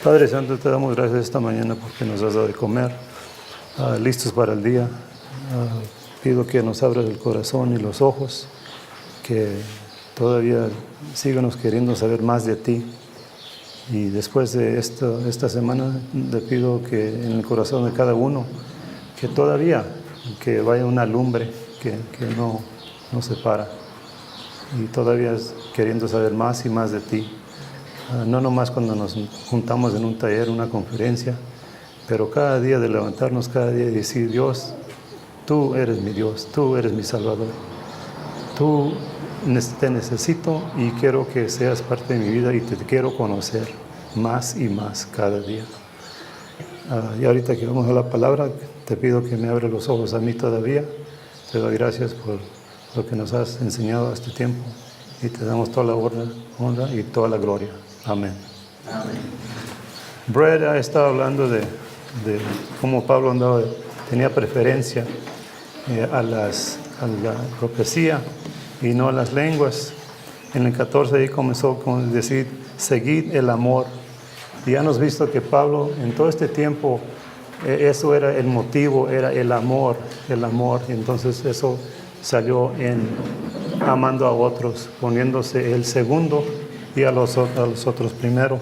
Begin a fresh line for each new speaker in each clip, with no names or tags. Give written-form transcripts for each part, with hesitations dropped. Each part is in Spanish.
Padre Santo, te damos gracias esta mañana porque nos has dado de comer, listos para el día. Pido que nos abras el corazón y los ojos, que todavía síganos queriendo saber más de ti. Y después de esta semana, te pido que en el corazón de cada uno, que todavía que vaya una lumbre que no se para. Y todavía queriendo saber más y más de ti. No nomás cuando nos juntamos en un taller, una conferencia, pero cada día de levantarnos, cada día y decir: Dios, tú eres mi Dios, tú eres mi Salvador. Tú te necesito y quiero que seas parte de mi vida y te quiero conocer más y más cada día. Y ahorita que vamos a la palabra, te pido que me abres los ojos a mí todavía. Te doy gracias por lo que nos has enseñado a este tiempo y te damos toda la honra y toda la gloria. Amén. Amén. Brad ha estado hablando de cómo Pablo tenía preferencia a la profecía y no a las lenguas. En el 14 ahí comenzó con decir: seguid el amor. Y ya hemos visto que Pablo en todo este tiempo, eso era el motivo, era el amor. Y entonces eso salió en amando a otros, poniéndose el segundo y a los otros primero.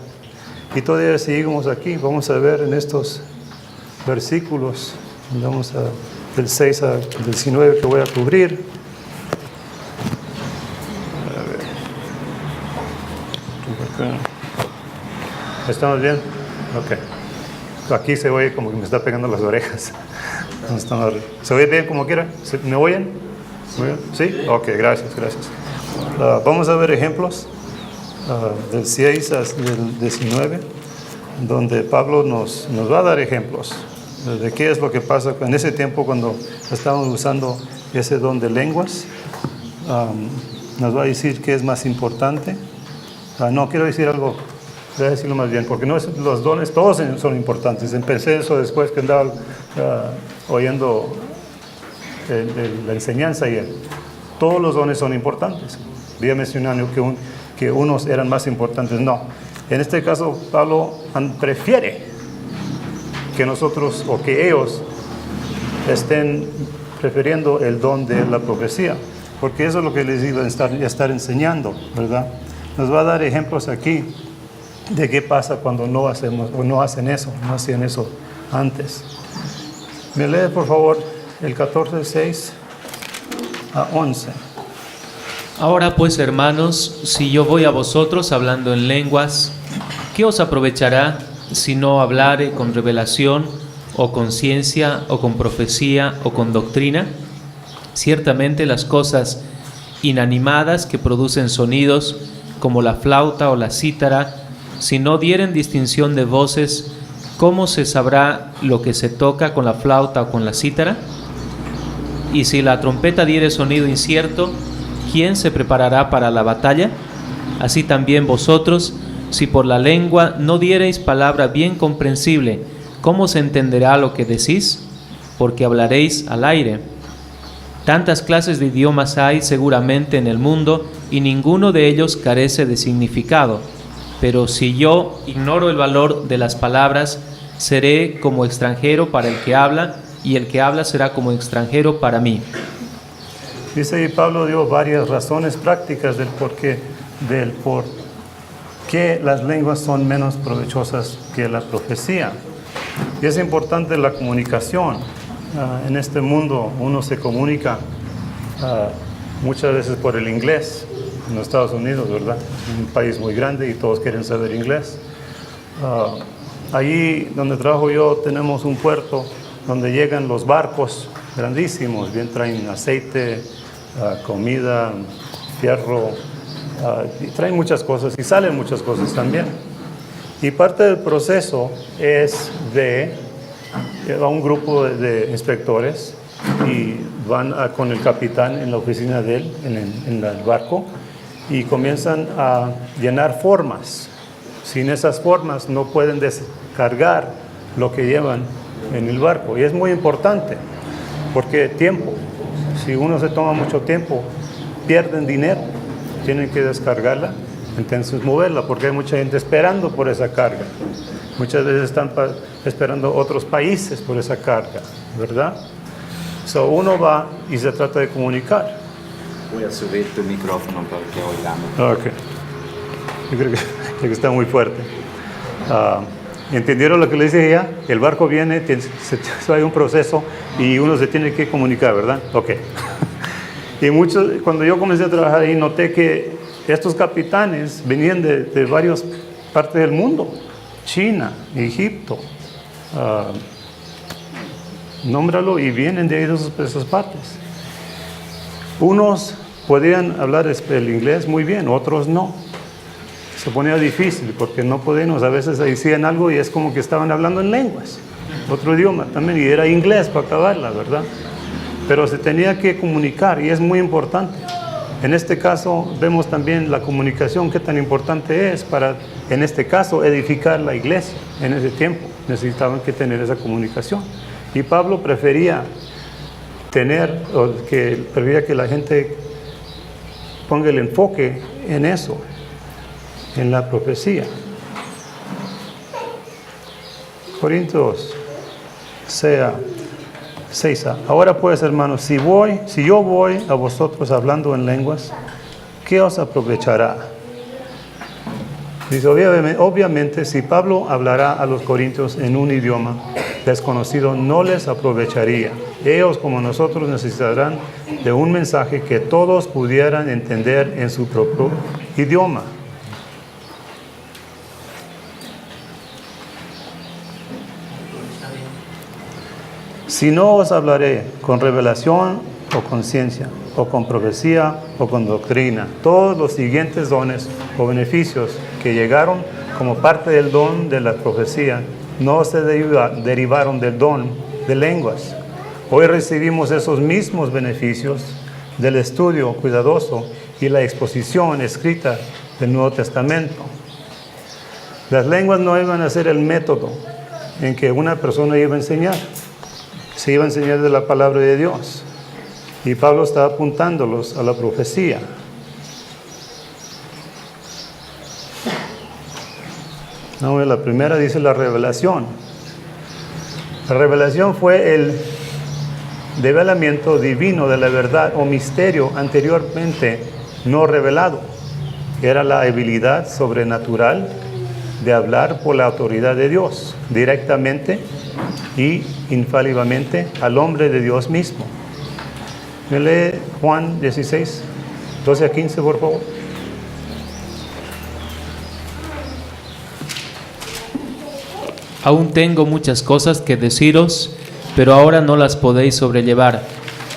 Y todavía seguimos aquí, vamos a ver en estos versículos, vamos del 6 al 19 que voy a cubrir. A ver. ¿Estamos bien? Ok. Aquí se oye como que me está pegando las orejas. ¿Se oye bien como quiera? ¿Me oyen? ¿Sí? Ok, gracias. Vamos a ver ejemplos del 6 al 19, donde Pablo nos va a dar ejemplos de qué es lo que pasa en ese tiempo cuando estamos usando ese don de lenguas. Nos va a decir qué es más importante. No, quiero decir algo, voy a decirlo más bien, porque los dones todos son importantes. Empecé eso después que andaba oyendo la enseñanza y todos los dones son importantes. Había mencionado que unos eran más importantes. No, en este caso Pablo prefiere que nosotros o que ellos estén prefiriendo el don de la profecía, porque eso es lo que les iba a estar enseñando, ¿verdad? Nos va a dar ejemplos aquí de qué pasa cuando no hacemos o no hacen eso, no hacían eso antes. Me lee por favor el 14, 6 a 11.
Ahora pues, hermanos, si yo voy a vosotros hablando en lenguas, ¿qué os aprovechará si no hablare con revelación, o con ciencia, o con profecía, o con doctrina? Ciertamente las cosas inanimadas que producen sonidos, como la flauta o la cítara, si no dieren distinción de voces, ¿cómo se sabrá lo que se toca con la flauta o con la cítara? Y si la trompeta diere sonido incierto, ¿quién se preparará para la batalla? Así también vosotros, si por la lengua no diereis palabra bien comprensible, ¿cómo se entenderá lo que decís? Porque hablaréis al aire. Tantas clases de idiomas hay seguramente en el mundo, y ninguno de ellos carece de significado. Pero si yo ignoro el valor de las palabras, seré como extranjero para el que habla, y el que habla será como extranjero para mí.
Dice ahí Pablo dio varias razones prácticas del por qué las lenguas son menos provechosas que la profecía. Y es importante la comunicación. En este mundo uno se comunica muchas veces por el inglés. En los Estados Unidos, ¿verdad? Un país muy grande y todos quieren saber inglés. Allí donde trabajo yo tenemos un puerto donde llegan los barcos grandísimos, bien traen aceite, comida, fierro, y traen muchas cosas y salen muchas cosas también. Y parte del proceso es va un grupo de inspectores y van con el capitán en la oficina de él, en el barco, y comienzan a llenar formas. Sin esas formas no pueden descargar lo que llevan en el barco. Y es muy importante, porque tiempo, si uno se toma mucho tiempo, pierden dinero, tienen que descargarla, entonces moverla, porque hay mucha gente esperando por esa carga. Muchas veces están esperando otros países por esa carga, ¿verdad? So, uno va y se trata de comunicar.
Voy a subir tu micrófono para que oigamos.
Ok. Yo creo que está muy fuerte. ¿Entendieron lo que les dije ya? El barco viene, hay un proceso y uno se tiene que comunicar, ¿verdad? Ok. Y cuando yo comencé a trabajar ahí, noté que estos capitanes venían de varias partes del mundo. China, Egipto, nómbralo, y vienen de esas partes. Unos podían hablar el inglés muy bien, otros no. Se ponía difícil porque no podíamos, a veces decían algo y es como que estaban hablando en lenguas, otro idioma también, y era inglés para acabarla, ¿verdad? Pero se tenía que comunicar y es muy importante. En este caso vemos también la comunicación, qué tan importante es para, en este caso, edificar la iglesia. En ese tiempo necesitaban que tener esa comunicación. Y Pablo prefería que la gente ponga el enfoque en eso, en la profecía. Corintios 6. Ahora pues, hermanos, si yo voy a vosotros hablando en lenguas, ¿qué os aprovechará? Dice, obviamente, si Pablo hablará a los corintios en un idioma desconocido, no les aprovecharía. Ellos, como nosotros, necesitarán de un mensaje que todos pudieran entender en su propio idioma. Si no os hablaré con revelación o con ciencia, o con profecía, o con doctrina, todos los siguientes dones o beneficios que llegaron como parte del don de la profecía, no se derivaron del don de lenguas. Hoy recibimos esos mismos beneficios del estudio cuidadoso y la exposición escrita del Nuevo Testamento. Las lenguas no iban a ser el método en que una persona iba a enseñar. Se iba a enseñar de la palabra de Dios. Y Pablo está apuntándolos a la profecía. No, la primera dice la revelación. La revelación fue el develamiento divino de la verdad o misterio anteriormente no revelado. Era la habilidad sobrenatural de hablar por la autoridad de Dios, directamente y infaliblemente al hombre de Dios mismo. Me lee Juan 16, 12 a 15, por favor.
Aún tengo muchas cosas que deciros, pero ahora no las podéis sobrellevar.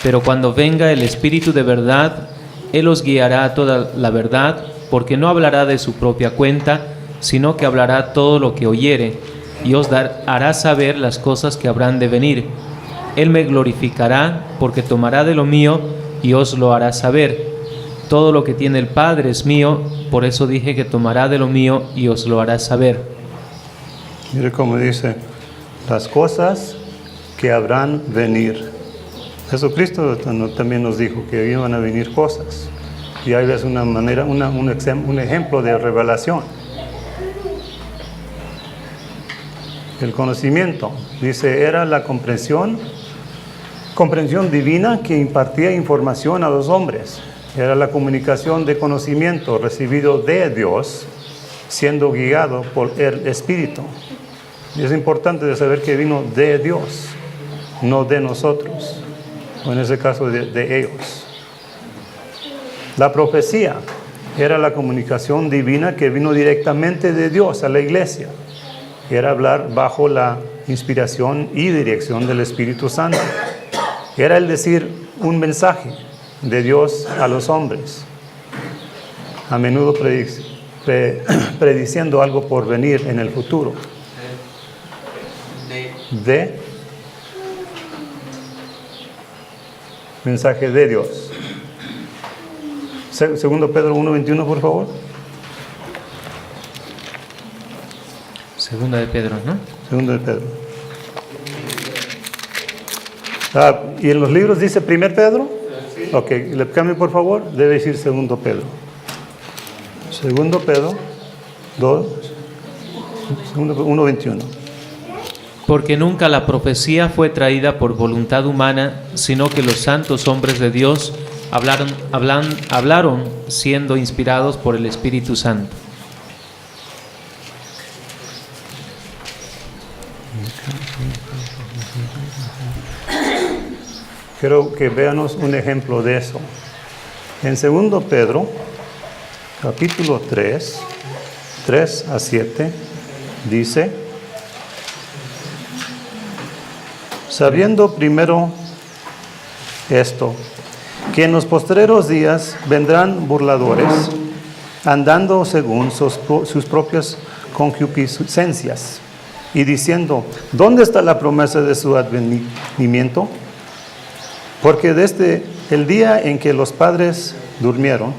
Pero cuando venga el Espíritu de verdad, Él os guiará a toda la verdad, porque no hablará de su propia cuenta, sino que hablará todo lo que oyere, y os hará saber las cosas que habrán de venir. Él me glorificará, porque tomará de lo mío y os lo hará saber. Todo lo que tiene el Padre es mío, por eso dije que tomará de lo mío y os lo hará saber.
Mire cómo dice, las cosas que habrán venir. Jesucristo también nos dijo que iban a venir cosas. Y ahí ves un ejemplo de revelación. El conocimiento, dice, era la comprensión divina que impartía información a los hombres. Era la comunicación de conocimiento recibido de Dios, siendo guiado por el Espíritu. Y es importante de saber que vino de Dios, no de nosotros, o en ese caso de ellos. La profecía era la comunicación divina que vino directamente de Dios a la iglesia. Era hablar bajo la inspiración y dirección del Espíritu Santo. Era el decir un mensaje de Dios a los hombres, a menudo prediciendo algo por venir en el futuro. De mensaje de Dios. Segundo Pedro 1:21, por favor.
Segunda de Pedro, ¿no?
Segundo de Pedro. ¿Y en los libros dice primer Pedro? Sí. Ok, le cambio por favor, debe decir segundo Pedro. Segundo Pedro 2. 1:21.
Porque nunca la profecía fue traída por voluntad humana, sino que los santos hombres de Dios hablaron siendo inspirados por el Espíritu Santo.
Quiero que veamos un ejemplo de eso. En 2 Pedro, capítulo 3, 3-7, dice: sabiendo primero esto, que en los postreros días vendrán burladores, andando según sus propias concupiscencias, y diciendo: ¿dónde está la promesa de su advenimiento? Porque desde el día en que los padres durmieron,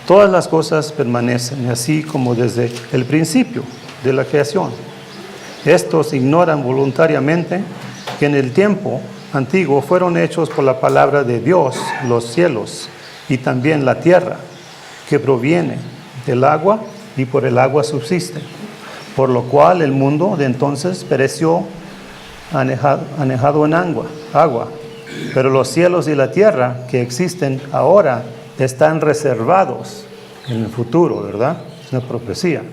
todas las cosas permanecen, así como desde el principio de la creación. Estos ignoran voluntariamente que en el tiempo antiguo fueron hechos por la palabra de Dios los cielos y también la tierra, que proviene del agua y por el agua subsiste, por lo cual el mundo de entonces pereció anegado en agua. Pero los cielos y la tierra que existen ahora están reservados en el futuro, ¿verdad? Es una profecía.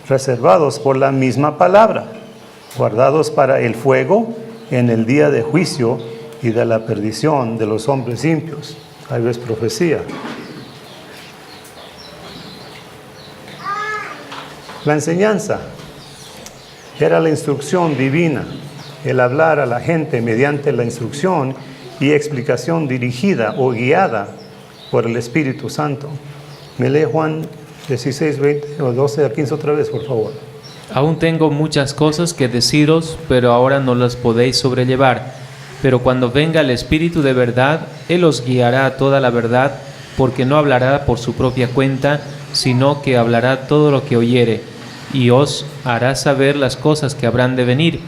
Reservados por la misma palabra, guardados para el fuego en el día de juicio y de la perdición de los hombres impios. Ahí ves profecía. La enseñanza era la instrucción divina, el hablar a la gente mediante la instrucción y explicación dirigida o guiada por el Espíritu Santo. Me lee Juan 16, 20 o 12 a 15 otra vez, por favor.
Aún tengo muchas cosas que deciros, pero ahora no las podéis sobrellevar. Pero cuando venga el Espíritu de verdad, Él os guiará a toda la verdad, porque no hablará por su propia cuenta, sino que hablará todo lo que oyere, y os hará saber las cosas que habrán de venir.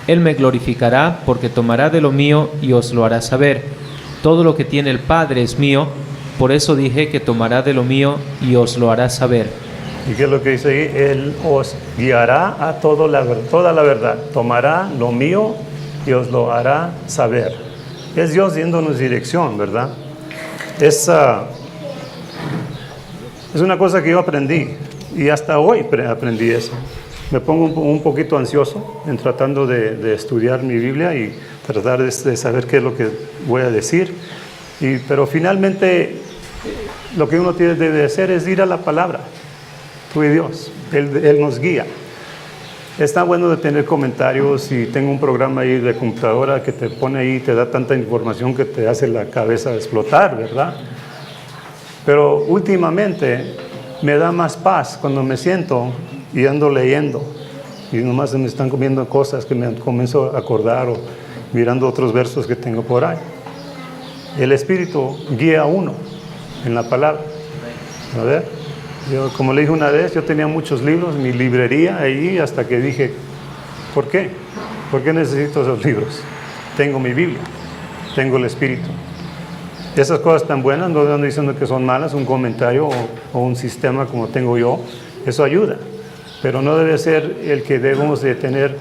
Él me glorificará, porque tomará de lo mío y os lo hará saber. Todo lo que tiene el Padre es mío, por eso dije que tomará de lo mío y os lo hará saber.
¿Y qué es lo que dice ahí? Él os guiará a toda la verdad. Tomará lo mío y os lo hará saber. Es Dios dándonos dirección, ¿verdad? Es una cosa que yo aprendí y hasta hoy aprendí eso. Me pongo un poquito ansioso en tratando de estudiar mi Biblia y tratar de saber qué es lo que voy a decir. Pero finalmente lo que uno debe hacer es ir a la palabra. Tú y Dios, Él nos guía. Está bueno de tener comentarios y tengo un programa ahí de computadora que te pone ahí, te da tanta información que te hace la cabeza explotar, ¿verdad? Pero últimamente me da más paz cuando me siento y ando leyendo y nomás se me están comiendo cosas que me comienzo a acordar o mirando otros versos que tengo por ahí. El Espíritu guía a uno en la palabra. A ver, yo, como le dije una vez, yo tenía muchos libros, mi librería ahí, hasta que dije, ¿por qué? ¿Por qué necesito esos libros? Tengo mi Biblia, tengo el Espíritu. Esas cosas tan buenas, no ando diciendo que son malas, un comentario o un sistema como tengo yo, eso ayuda. Pero no debe ser el que debemos de tener,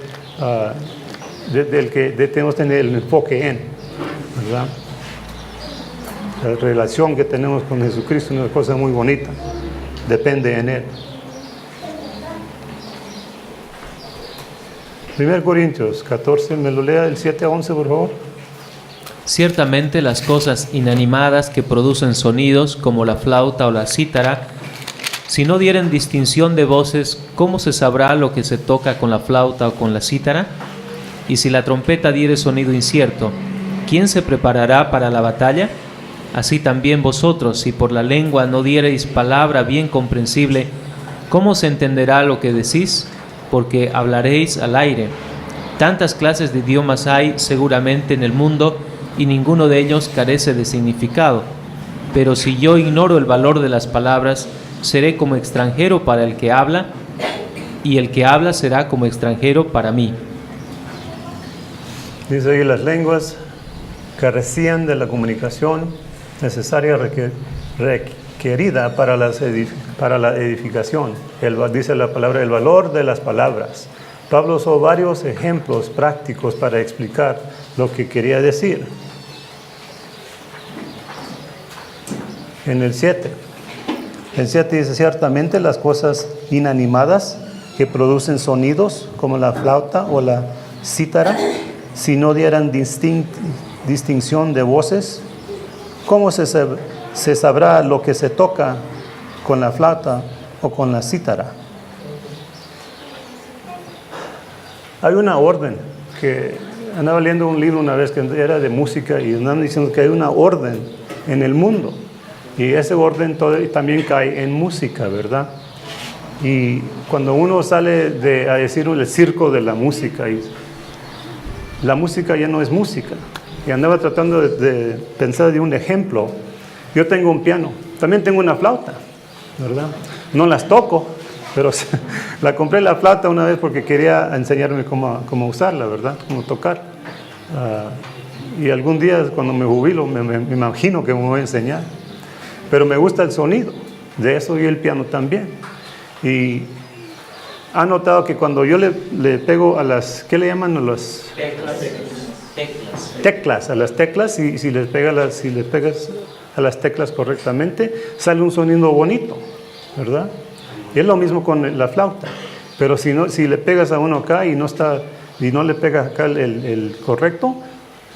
del que debemos tener el enfoque en, ¿verdad? La relación que tenemos con Jesucristo es una cosa muy bonita, depende en Él. 1 Corintios 14, me lo lea del 7 a 11, por favor.
Ciertamente las cosas inanimadas que producen sonidos, como la flauta o la cítara, si no dieren distinción de voces, ¿cómo se sabrá lo que se toca con la flauta o con la cítara? Y si la trompeta diere sonido incierto, ¿quién se preparará para la batalla? Así también vosotros, si por la lengua no diereis palabra bien comprensible, ¿cómo se entenderá lo que decís? Porque hablaréis al aire. Tantas clases de idiomas hay seguramente en el mundo, y ninguno de ellos carece de significado. Pero si yo ignoro el valor de las palabras, seré como extranjero para el que habla, y el que habla será como extranjero para mí.
Dice ahí, las lenguas carecían de la comunicación necesaria requerida para la edificación. Dice la palabra, el valor de las palabras. Pablo usó varios ejemplos prácticos para explicar lo que quería decir. En el 7 dice: ciertamente las cosas inanimadas que producen sonidos como la flauta o la cítara, si no dieran distinción de voces, ¿cómo se sabrá lo que se toca con la flauta o con la cítara? Hay una orden, que andaba leyendo un libro una vez que era de música y andaban diciendo que hay una orden en el mundo y ese orden también cae en música, ¿verdad? Y cuando uno sale a decir el circo de la música, y la música ya no es música. Y andaba tratando de pensar de un ejemplo. Yo tengo un piano, también tengo una flauta, ¿verdad? No las toco, pero la compré la flauta una vez porque quería enseñarme cómo usarla, ¿verdad? Cómo tocar. Y algún día cuando me jubilo me imagino que me voy a enseñar. Pero me gusta el sonido de eso y el piano también. Y ha notado que cuando yo le pego a las, ¿qué le llaman? A las teclas, a las teclas, y si les pegas a las teclas correctamente, sale un sonido bonito, ¿verdad? Y es lo mismo con la flauta. Pero si le pegas a uno acá y no le pegas acá el correcto,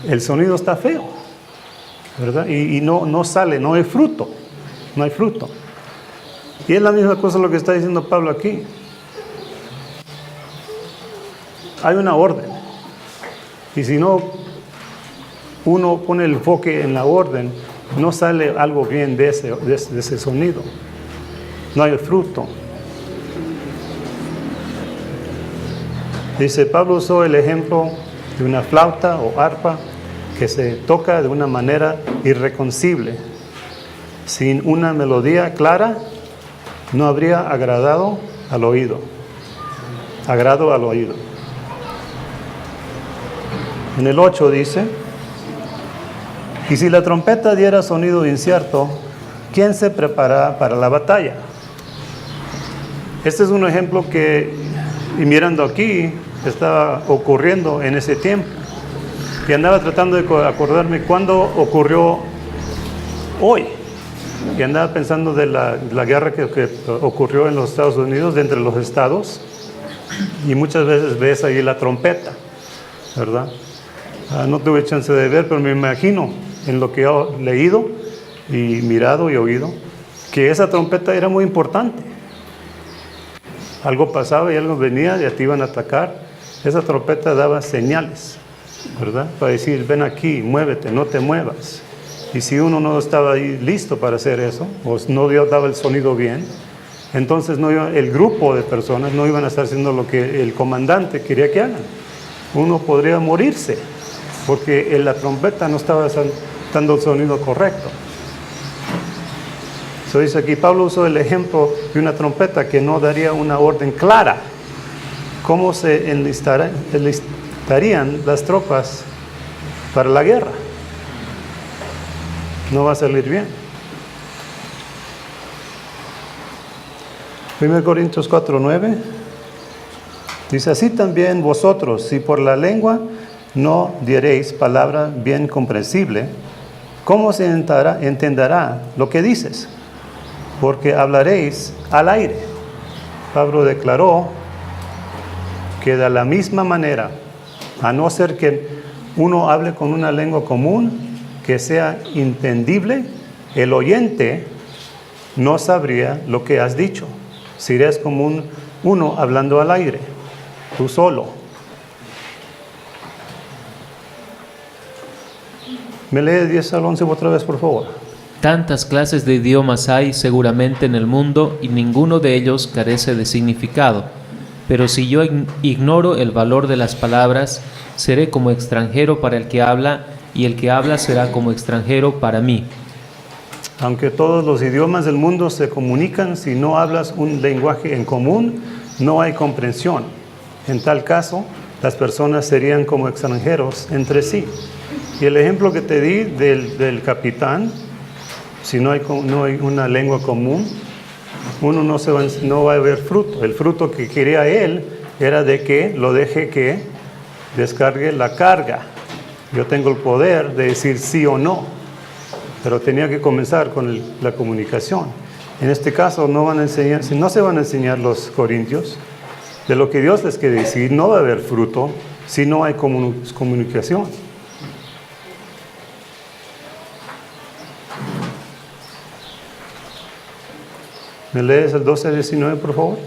el sonido está feo, ¿verdad? Y no sale, no hay fruto. No hay fruto. Y es la misma cosa lo que está diciendo Pablo aquí. Hay una orden. Y si no uno pone el enfoque en la orden, no sale algo bien de ese sonido. No hay fruto. Dice, Pablo usó el ejemplo de una flauta o arpa que se toca de una manera irreconocible. Sin una melodía clara, no habría agrado al oído. En el 8 dice, y si la trompeta diera sonido incierto, ¿quién se prepara para la batalla? Este es un ejemplo y mirando aquí, estaba ocurriendo en ese tiempo. Y andaba tratando de acordarme cuándo ocurrió hoy. Y andaba pensando de la guerra que ocurrió en los Estados Unidos, entre los estados. Y muchas veces ves ahí la trompeta, ¿verdad? No tuve chance de ver, pero me imagino en lo que he leído y mirado y oído, que esa trompeta era muy importante. Algo pasaba y algo venía, ya te iban a atacar. Esa trompeta daba señales, ¿verdad? Para decir, ven aquí, muévete, no te muevas. Y si uno no estaba ahí listo para hacer eso, o no daba el sonido bien, entonces el grupo de personas no iban a estar haciendo lo que el comandante quería que hagan. Uno podría morirse, porque la trompeta no estaba dando el sonido correcto. Eso dice aquí, Pablo usó el ejemplo de una trompeta que no daría una orden clara. ¿Cómo se enlistarían las tropas para la guerra? No va a salir bien. 1 Corintios 4:9 dice, así también vosotros, si por la lengua no diereis palabra bien comprensible, ¿cómo se entenderá lo que dices? Porque hablaréis al aire. Pablo declaró que de la misma manera, a no ser que uno hable con una lengua común, que sea entendible, el oyente no sabría lo que has dicho. Serías como uno hablando al aire, tú solo. ¿Me lee 10 al 11 otra vez, por favor?
Tantas clases de idiomas hay seguramente en el mundo y ninguno de ellos carece de significado. Pero si yo ignoro el valor de las palabras, seré como extranjero para el que habla, y el que habla será como extranjero para mí.
Aunque todos los idiomas del mundo se comunican, si no hablas un lenguaje en común, no hay comprensión. En tal caso, las personas serían como extranjeros entre sí. Y el ejemplo que te di del capitán, si no hay una lengua común, uno no va a ver fruto. El fruto que quería él era de que lo deje que descargue la carga. Yo tengo el poder de decir sí o no, pero tenía que comenzar con la comunicación. En este caso no se van a enseñar los corintios de lo que Dios les quiere decir. No va a haber fruto si no hay comunicación. ¿Me lees el 12-19, por favor?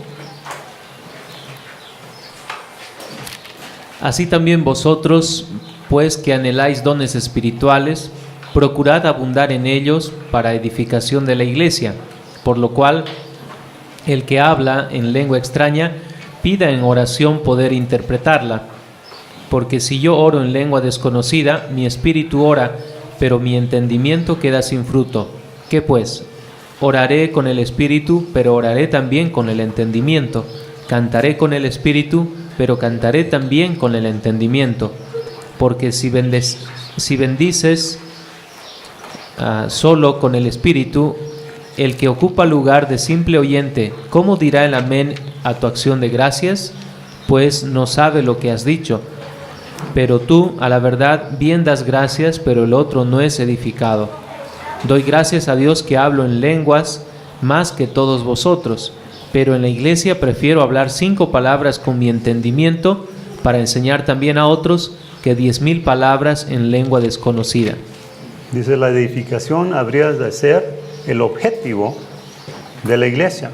Así también vosotros, pues que anheláis dones espirituales, procurad abundar en ellos para edificación de la iglesia, por lo cual el que habla en lengua extraña pida en oración poder interpretarla. Porque si yo oro en lengua desconocida, mi espíritu ora, pero mi entendimiento queda sin fruto. ¿Qué pues? Oraré con el espíritu, pero oraré también con el entendimiento. Cantaré con el espíritu, pero cantaré también con el entendimiento. Porque si bendices solo con el espíritu, el que ocupa lugar de simple oyente, ¿cómo dirá el amén a tu acción de gracias? Pues no sabe lo que has dicho. Pero tú, a la verdad, bien das gracias, pero el otro no es edificado. Doy gracias a Dios que hablo en lenguas más que todos vosotros, pero en la iglesia prefiero hablar 5 palabras con mi entendimiento para enseñar también a otros que 10,000 palabras en lengua desconocida.
Dice, la edificación habría de ser el objetivo de la iglesia.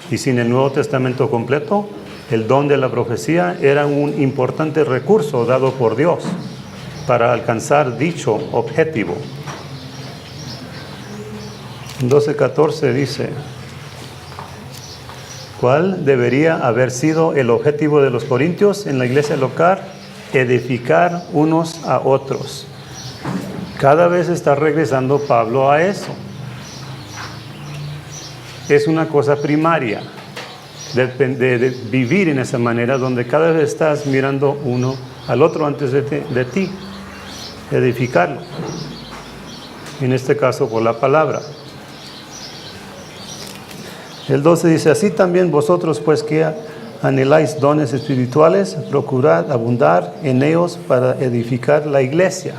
Y sin el Nuevo Testamento completo, el don de la profecía era un importante recurso dado por Dios para alcanzar dicho objetivo. 12:14 dice, ¿cuál debería haber sido el objetivo de los corintios en la iglesia local? Edificar unos a otros. Cada vez está regresando Pablo a eso. Es una cosa primaria de vivir en esa manera, donde cada vez estás mirando uno al otro antes de ti, edificarlo. En este caso por la palabra. El 12 dice, así también vosotros, pues que anheláis dones espirituales, procurad abundar en ellos para edificar la iglesia.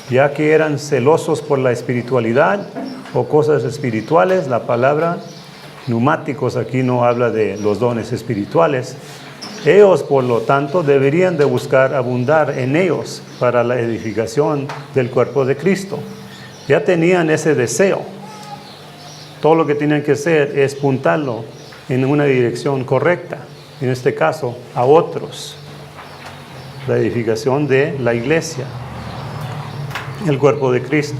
Ya que eran celosos por la espiritualidad o cosas espirituales, la palabra pneumáticos aquí no habla de los dones espirituales. Ellos, por lo tanto, deberían de buscar abundar en ellos para la edificación del cuerpo de Cristo. Ya tenían ese deseo. Todo lo que tienen que hacer es apuntarlo en una dirección correcta, en este caso, a otros. La edificación de la iglesia, el cuerpo de Cristo.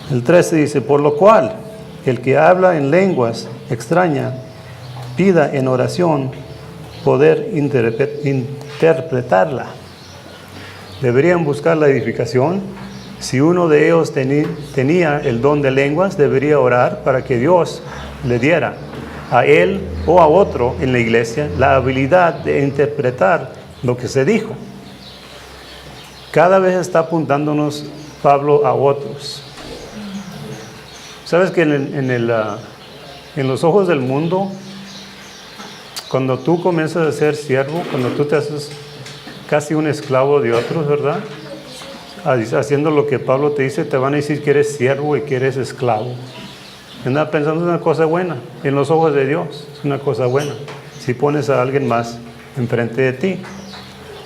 El 13 dice, por lo cual, el que habla en lenguas extrañas, pida en oración poder interpretarla. Deberían buscar la edificación. Si uno de ellos tenía el don de lenguas, debería orar para que Dios le diera a él o a otro en la iglesia la habilidad de interpretar lo que se dijo. Cada vez está apuntándonos Pablo a otros. ¿Sabes que en los ojos del mundo, cuando tú comienzas a ser siervo, cuando tú te haces casi un esclavo de otros, ¿verdad? Haciendo lo que Pablo te dice, te van a decir que eres siervo y que eres esclavo. Anda pensando en una cosa buena, en los ojos de Dios, es una cosa buena. Si pones a alguien más enfrente de ti,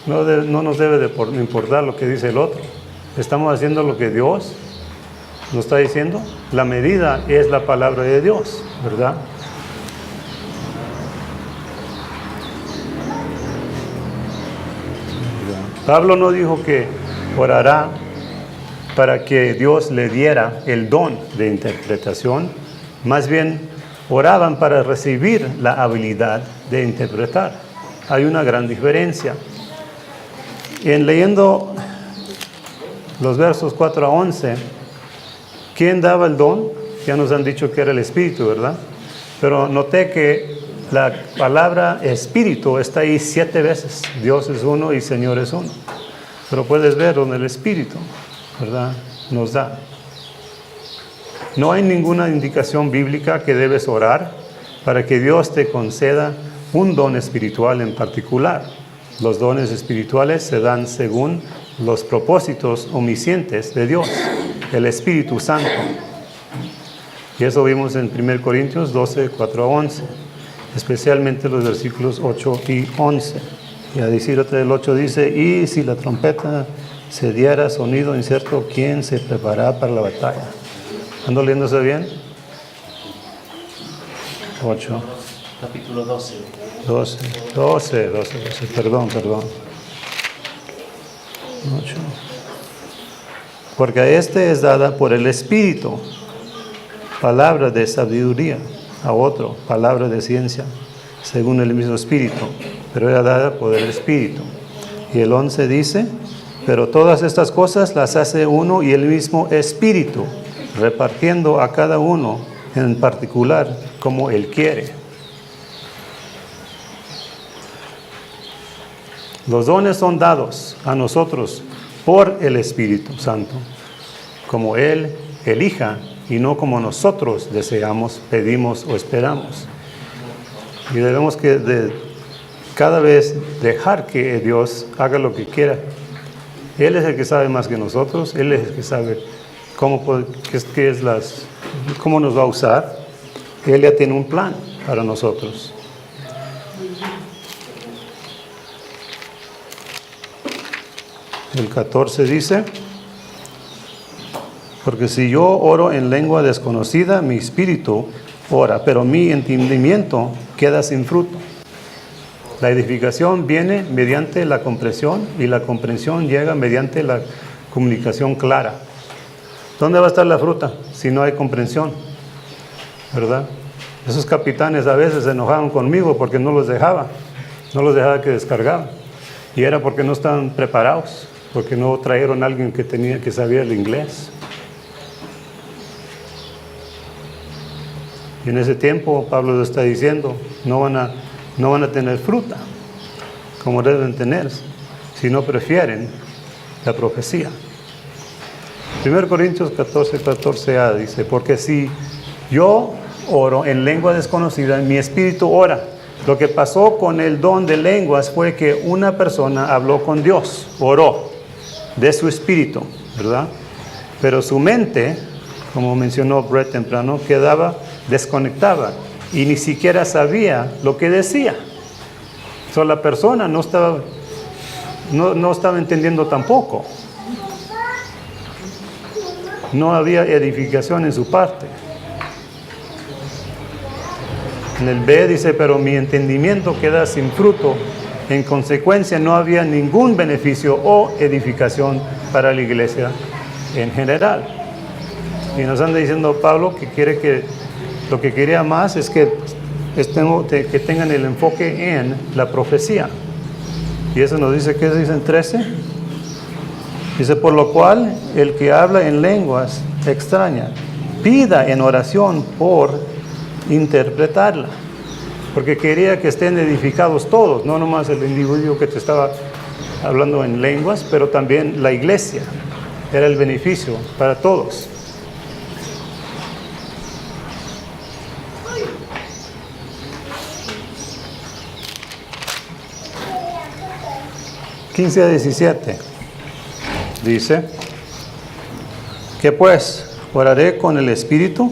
no nos debe de importar lo que dice el otro. Estamos haciendo lo que Dios nos está diciendo. La medida es la palabra de Dios, ¿verdad? Pablo no dijo que orará para que Dios le diera el don de interpretación, más bien oraban para recibir la habilidad de interpretar. Hay una gran diferencia. En leyendo los versos 4 a 11, ¿quién daba el don? Ya nos han dicho que era el Espíritu, ¿verdad? Pero noté que la palabra Espíritu está ahí 7 veces. Dios es uno y Señor es uno. Pero puedes ver donde el Espíritu, ¿verdad?, nos da. No hay ninguna indicación bíblica que debes orar para que Dios te conceda un don espiritual en particular. Los dones espirituales se dan según los propósitos omniscientes de Dios, el Espíritu Santo. Y eso vimos en 1 Corintios 12, 4 a 11, especialmente los versículos 8 y 11. Y a decir otra del 8 dice, y si la trompeta se diera sonido incierto, ¿quién se preparará para la batalla? ¿Ando leyéndose bien? 8.
Capítulo 12.
12, perdón. 8. Porque a este es dada por el Espíritu palabra de sabiduría, a otro palabra de ciencia, según el mismo Espíritu, pero era dada por el Espíritu. Y el 11 dice, pero todas estas cosas las hace uno y el mismo Espíritu, repartiendo a cada uno en particular como Él quiere. Los dones son dados a nosotros por el Espíritu Santo, como Él elija y no como nosotros deseamos, pedimos o esperamos. Y debemos cada vez dejar que Dios haga lo que quiera. Él es el que sabe más que nosotros, Él es el que sabe cómo nos va a usar. Él ya tiene un plan para nosotros. El 14 dice, porque si yo oro en lengua desconocida, mi espíritu ora, pero mi entendimiento queda sin fruto. La edificación viene mediante la comprensión y la comprensión llega mediante la comunicación clara. ¿Dónde va a estar la fruta si no hay comprensión? ¿Verdad? Esos capitanes a veces se enojaban conmigo porque no los dejaba que descargaban. Y era porque no estaban preparados, porque no trajeron a alguien que sabía el inglés. Y en ese tiempo Pablo lo está diciendo, no van a tener fruta como deben tener, si no prefieren la profecía. 1 Corintios 14a dice, porque si yo oro en lengua desconocida, mi espíritu ora. Lo que pasó con el don de lenguas fue que una persona habló con Dios, oró de su espíritu, ¿verdad? Pero su mente, como mencionó Brett temprano, quedaba desconectada y ni siquiera sabía lo que decía. La persona no estaba entendiendo tampoco. No había edificación en su parte. En el B dice, pero mi entendimiento queda sin fruto. En consecuencia, no había ningún beneficio o edificación para la iglesia en general. Y nos anda diciendo Pablo que lo que quería más es que tengan el enfoque en la profecía. Y eso nos dice, ¿qué dice en 13? Dice, por lo cual, el que habla en lenguas extrañas, pida en oración por interpretarla. Porque quería que estén edificados todos, no nomás el individuo que te estaba hablando en lenguas, pero también la iglesia. Era el beneficio para todos. (15 a 17) dice, que pues oraré con el espíritu,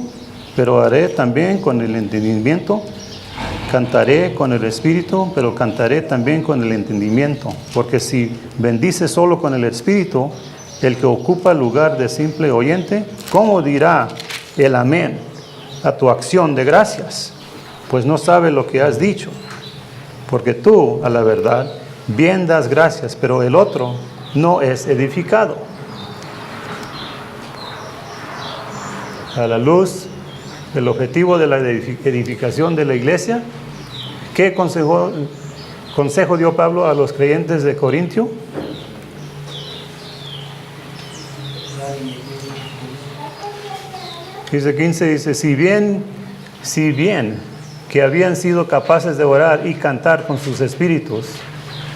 pero oraré también con el entendimiento. Cantaré con el espíritu, pero cantaré también con el entendimiento. Porque si bendice solo con el espíritu, el que ocupa el lugar de simple oyente, ¿cómo dirá el amén a tu acción de gracias? Pues no sabe lo que has dicho. Porque tú, a la verdad, bien das gracias, pero el otro no es edificado. A la luz del objetivo de la edificación de la iglesia, ¿qué consejo dio Pablo a los creyentes de Corintio? Dice 15, dice, si bien que habían sido capaces de orar y cantar con sus espíritus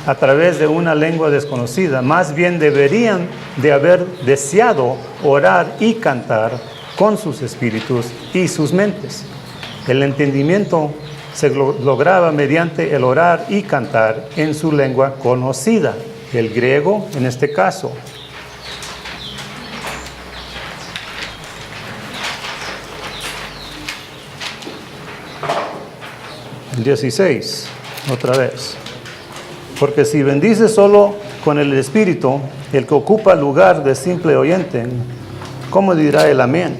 a través de una lengua desconocida, más bien deberían de haber deseado orar y cantar con sus espíritus y sus mentes. El entendimiento se lograba mediante el orar y cantar en su lengua conocida, el griego en este caso. El 16, otra vez. Porque si bendices solo con el Espíritu, el que ocupa el lugar de simple oyente, ¿cómo dirá el amén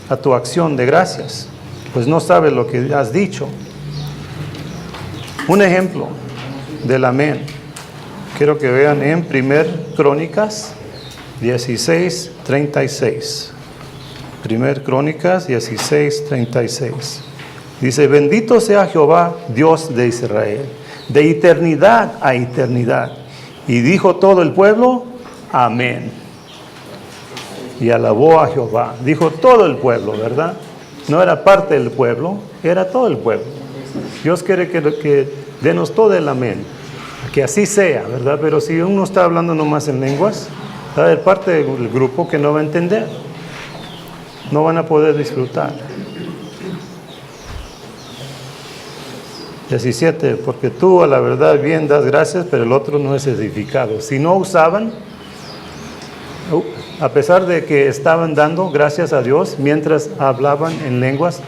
a tu acción de gracias? Pues no sabe lo que has dicho. Un ejemplo del amén. Quiero que vean en 1 Crónicas 16, 36. 1 Crónicas 16, 36. Dice, bendito sea Jehová, Dios de Israel, de eternidad a eternidad. Y dijo todo el pueblo, amén. Y alabó a Jehová. Dijo todo el pueblo, ¿verdad? No era parte del pueblo, era todo el pueblo. Dios quiere que denos todo el amén. Que así sea, ¿verdad? Pero si uno está hablando nomás en lenguas, va a haber parte del grupo que no va a entender. No van a poder disfrutar. 17, porque tú a la verdad bien das gracias, pero el otro no es edificado. Si no usaban, a pesar de que estaban dando gracias a Dios mientras hablaban en lenguas,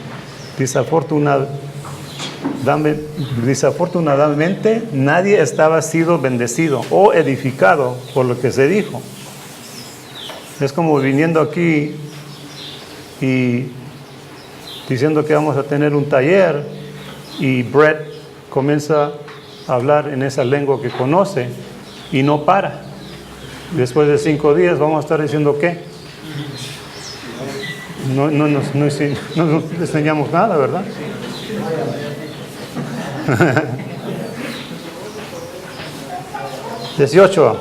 desafortunadamente nadie estaba siendo bendecido o edificado por lo que se dijo. Es como viniendo aquí y diciendo que vamos a tener un taller y Brett comienza a hablar en esa lengua que conoce y no para. Después de 5 días vamos a estar diciendo ¿qué? No nos enseñamos nada, ¿verdad? 18.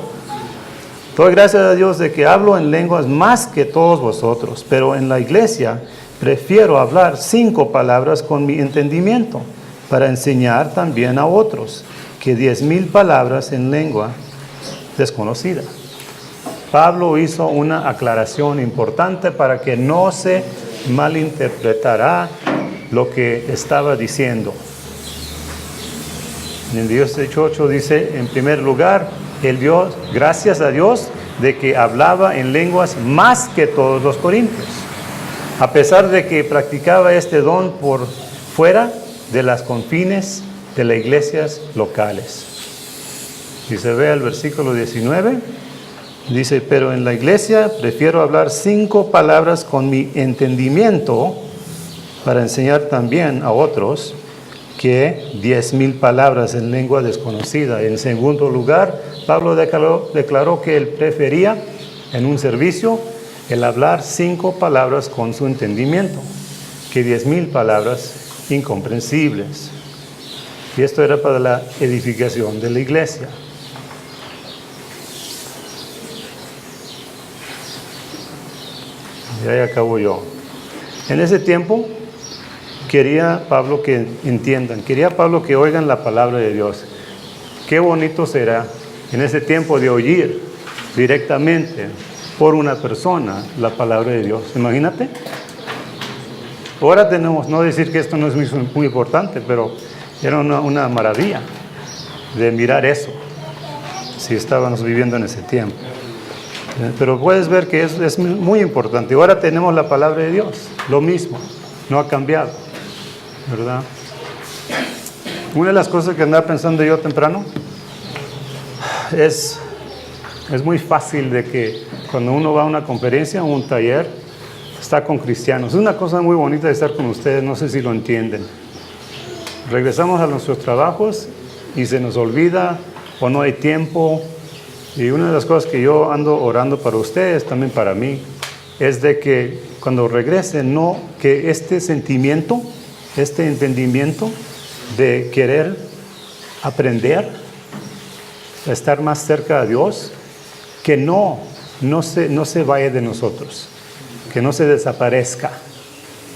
Doy gracias a Dios de que hablo en lenguas más que todos vosotros, pero en la iglesia prefiero hablar 5 palabras con mi entendimiento, para enseñar también a otros, que 10,000 palabras en lengua desconocida. Pablo hizo una aclaración importante para que no se malinterpretara lo que estaba diciendo. En el 18 dice, en primer lugar, él dio gracias a Dios de que hablaba en lenguas más que todos los corintios, a pesar de que practicaba este don por fuera de las confines de las iglesias locales. Y se ve el versículo 19, dice, pero en la iglesia prefiero hablar 5 palabras con mi entendimiento para enseñar también a otros, que 10,000 palabras en lengua desconocida. En segundo lugar, Pablo declaró que él prefería en un servicio el hablar 5 palabras con su entendimiento, que 10,000 palabras incomprensibles. Y esto era para la edificación de la iglesia. Y ahí acabo yo. En ese tiempo quería Pablo que entiendan, quería Pablo que oigan la palabra de Dios. Qué bonito será en ese tiempo de oír directamente por una persona la palabra de Dios. Imagínate. Ahora tenemos, no decir que esto no es muy importante, pero era una maravilla de mirar eso, si estábamos viviendo en ese tiempo. Pero puedes ver que es muy importante. Ahora tenemos la palabra de Dios, lo mismo, no ha cambiado, ¿verdad? Una de las cosas que andaba pensando yo temprano es muy fácil de que cuando uno va a una conferencia o un taller, está con cristianos. Es una cosa muy bonita de estar con ustedes, no sé si lo entienden. Regresamos a nuestros trabajos y se nos olvida o no hay tiempo. Y una de las cosas que yo ando orando para ustedes, también para mí, es de que cuando regresen, no, que este sentimiento, este entendimiento de querer aprender, estar más cerca de Dios, que no se vaya de nosotros, que no se desaparezca,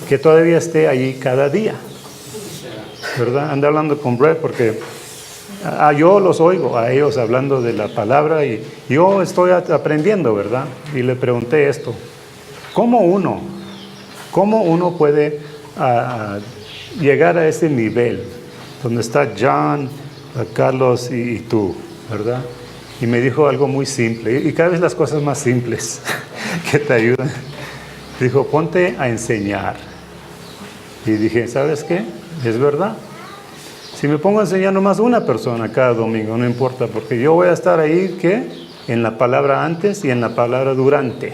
que todavía esté allí cada día, ¿verdad? Ando hablando con Brett porque yo los oigo a ellos hablando de la palabra y yo estoy aprendiendo, ¿verdad? Y le pregunté esto, ¿cómo uno puede llegar a ese nivel donde está John, Carlos y tú, ¿verdad? Y me dijo algo muy simple, y cada vez las cosas más simples que te ayudan. Dijo, ponte a enseñar. Y dije, ¿sabes qué? Es verdad. Si me pongo a enseñar nomás una persona cada domingo, no importa, porque yo voy a estar ahí, ¿qué? En la palabra antes y en la palabra durante.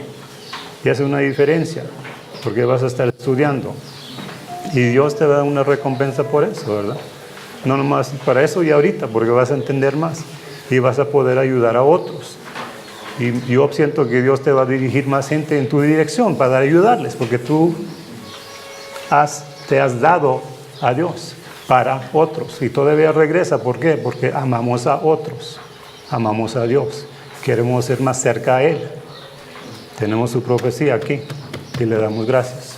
Y hace una diferencia, porque vas a estar estudiando. Y Dios te da una recompensa por eso, ¿verdad? No nomás para eso y ahorita, porque vas a entender más y vas a poder ayudar a otros. Y yo siento que Dios te va a dirigir más gente en tu dirección para ayudarles, porque tú te has dado a Dios para otros. Y todavía regresa, ¿por qué? Porque amamos a otros, amamos a Dios, queremos ser más cerca a Él. Tenemos su profecía aquí y le damos gracias.